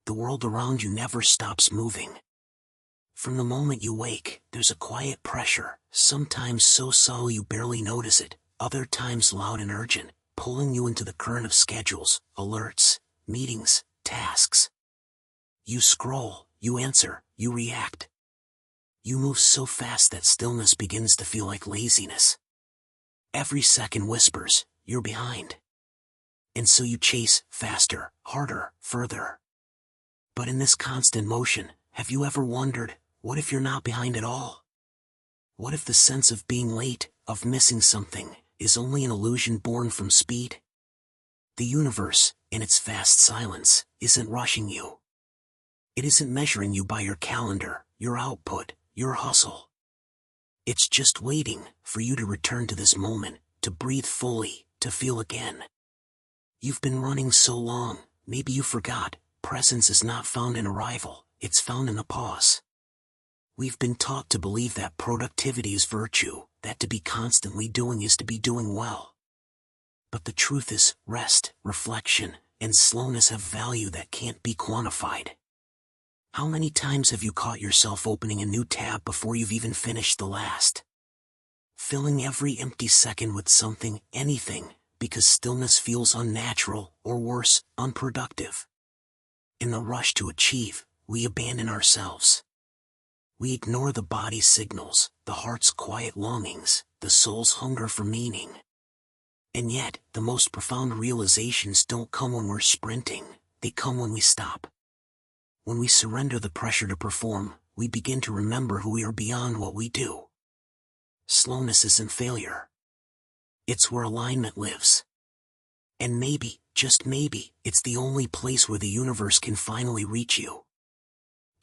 the world around you never stops moving. From the moment you wake, there's a quiet pressure, sometimes so subtle you barely notice it, other times loud and urgent, pulling you into the current of schedules, alerts, meetings, tasks. You scroll, you answer, you react. You move so fast that stillness begins to feel like laziness. Every second whispers, you're behind. And so you chase faster, harder, further. But in this constant motion, have you ever wondered, what if you're not behind at all? What if the sense of being late, of missing something, is only an illusion born from speed? The universe, in its vast silence, isn't rushing you. It isn't measuring you by your calendar, your output, your hustle. It's just waiting for you to return to this moment, to breathe fully, to feel again. You've been running so long, maybe you forgot, presence is not found in arrival, it's found in a pause. We've been taught to believe that productivity is virtue, that to be constantly doing is to be doing well. But the truth is, rest, reflection, and slowness have value that can't be quantified. How many times have you caught yourself opening a new tab before you've even finished the last? Filling every empty second with something, anything, because stillness feels unnatural, or worse, unproductive. In the rush to achieve, we abandon ourselves. We ignore the body's signals, the heart's quiet longings, the soul's hunger for meaning. And yet, the most profound realizations don't come when we're sprinting, they come when we stop. When we surrender the pressure to perform, we begin to remember who we are beyond what we do. Slowness isn't failure. It's where alignment lives. And maybe, just maybe, it's the only place where the universe can finally reach you.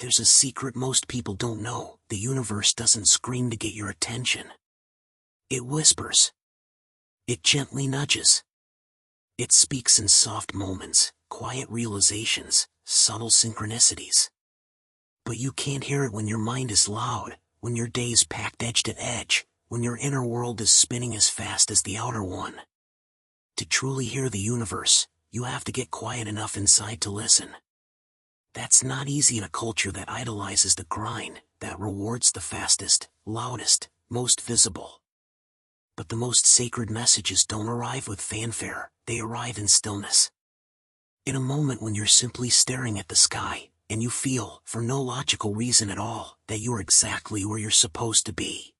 There's a secret most people don't know. The universe doesn't scream to get your attention. It whispers. It gently nudges. It speaks in soft moments, quiet realizations, subtle synchronicities. But you can't hear it when your mind is loud, when your day's packed edge to edge, when your inner world is spinning as fast as the outer one. To truly hear the universe, you have to get quiet enough inside to listen. That's not easy in a culture that idolizes the grind, that rewards the fastest, loudest, most visible. But the most sacred messages don't arrive with fanfare, they arrive in stillness. In a moment when you're simply staring at the sky, and you feel, for no logical reason at all, that you're exactly where you're supposed to be.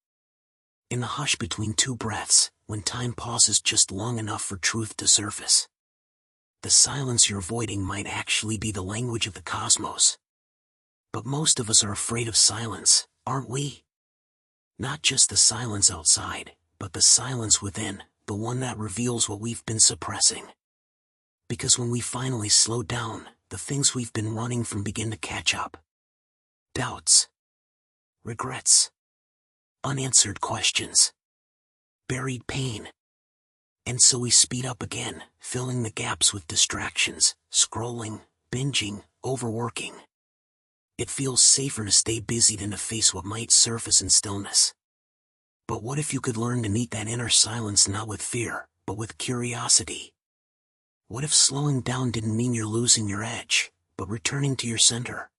In the hush between two breaths, when time pauses just long enough for truth to surface. The silence you're avoiding might actually be the language of the cosmos. But most of us are afraid of silence, aren't we? Not just the silence outside, but the silence within, the one that reveals what we've been suppressing. Because when we finally slow down, the things we've been running from begin to catch up. Doubts. Regrets. Unanswered questions. Buried pain. And so we speed up again, filling the gaps with distractions, scrolling, binging, overworking. It feels safer to stay busy than to face what might surface in stillness. But what if you could learn to meet that inner silence not with fear, but with curiosity? What if slowing down didn't mean you're losing your edge, but returning to your center?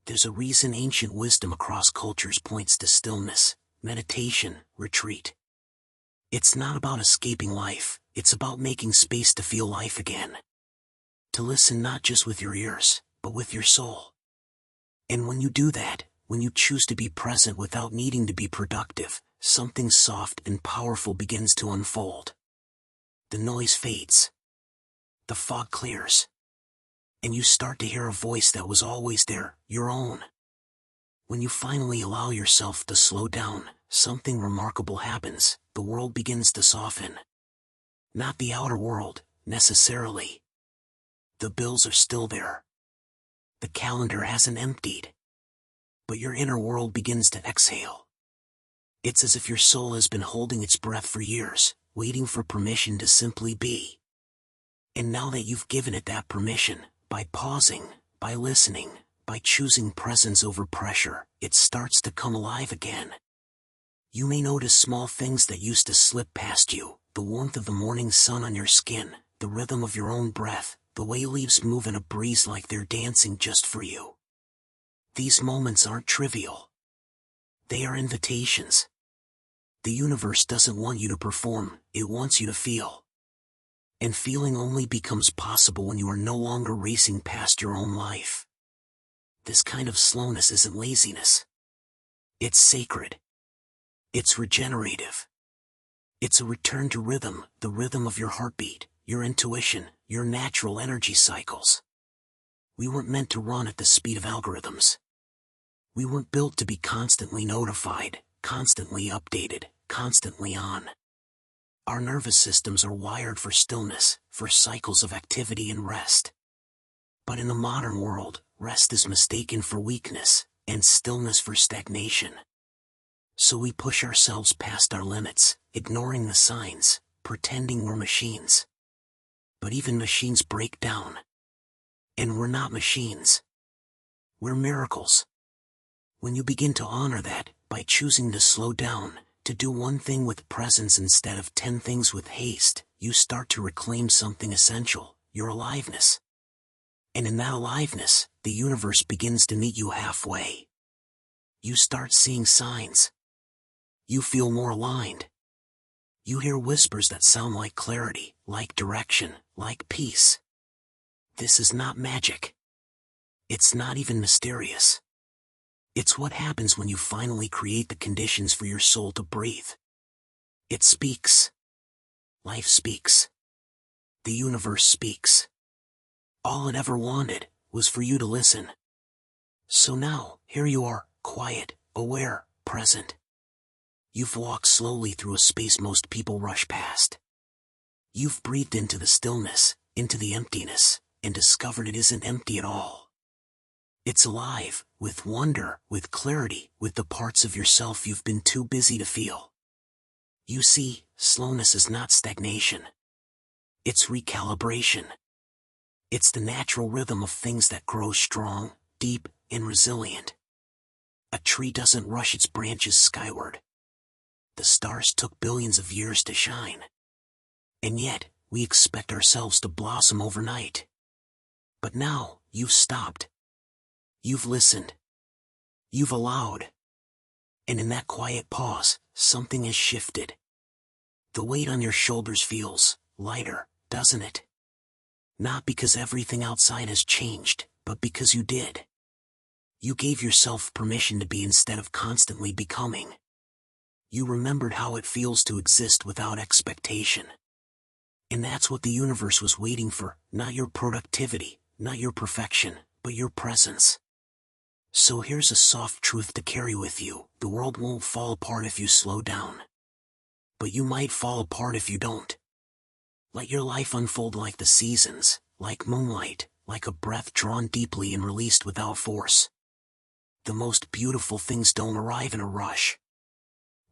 There's a reason ancient wisdom across cultures points to stillness, meditation, retreat. It's not about escaping life, it's about making space to feel life again. To listen not just with your ears, but with your soul. And when you do that, when you choose to be present without needing to be productive, something soft and powerful begins to unfold. The noise fades. The fog clears. And you start to hear a voice that was always there, your own. When you finally allow yourself to slow down, something remarkable happens. The world begins to soften. Not the outer world, necessarily. The bills are still there. The calendar hasn't emptied. But your inner world begins to exhale. It's as if your soul has been holding its breath for years, waiting for permission to simply be. And now that you've given it that permission, by pausing, by listening, by choosing presence over pressure, it starts to come alive again. You may notice small things that used to slip past you, the warmth of the morning sun on your skin, the rhythm of your own breath, the The way leaves move in a breeze like they're dancing just for you. These moments aren't trivial. They are invitations. The universe doesn't want you to perform, it wants you to feel. And feeling only becomes possible when you are no longer racing past your own life. This kind of slowness isn't laziness. It's sacred. It's regenerative. It's a return to rhythm, the rhythm of your heartbeat, your intuition, your natural energy cycles. We weren't meant to run at the speed of algorithms. We weren't built to be constantly notified, constantly updated, constantly on. Our nervous systems are wired for stillness, for cycles of activity and rest. But in the modern world, rest is mistaken for weakness, and stillness for stagnation. So we push ourselves past our limits, ignoring the signs, pretending we're machines. But even machines break down. And we're not machines. We're miracles. When you begin to honor that, by choosing to slow down, to do one thing with presence instead of 10 things with haste, you start to reclaim something essential, your aliveness. And in that aliveness, the universe begins to meet you halfway. You start seeing signs. You feel more aligned. You hear whispers that sound like clarity, like direction, like peace. This is not magic. It's not even mysterious. It's what happens when you finally create the conditions for your soul to breathe. It speaks. Life speaks. The universe speaks. All it ever wanted was for you to listen. So now, here you are, quiet, aware, present. You've walked slowly through a space most people rush past. You've breathed into the stillness, into the emptiness, and discovered it isn't empty at all. It's alive, with wonder, with clarity, with the parts of yourself you've been too busy to feel. You see, slowness is not stagnation. It's recalibration. It's the natural rhythm of things that grow strong, deep, and resilient. A tree doesn't rush its branches skyward. The stars took billions of years to shine. And yet, we expect ourselves to blossom overnight. But now, you've stopped. You've listened. You've allowed. And in that quiet pause, something has shifted. The weight on your shoulders feels lighter, doesn't it? Not because everything outside has changed, but because you did. You gave yourself permission to be instead of constantly becoming. You remembered how it feels to exist without expectation. And that's what the universe was waiting for, not your productivity, not your perfection, but your presence. So here's a soft truth to carry with you. The world won't fall apart if you slow down. But you might fall apart if you don't. Let your life unfold like the seasons, like moonlight, like a breath drawn deeply and released without force. The most beautiful things don't arrive in a rush.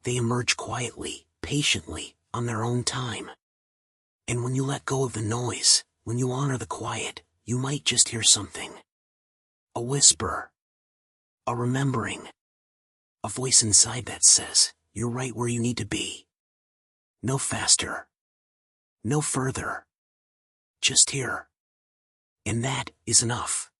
They emerge quietly, patiently, on their own time. And when you let go of the noise, when you honor the quiet, you might just hear something. A whisper. A remembering. A voice inside that says, you're right where you need to be. No faster. No further. Just here. And that is enough.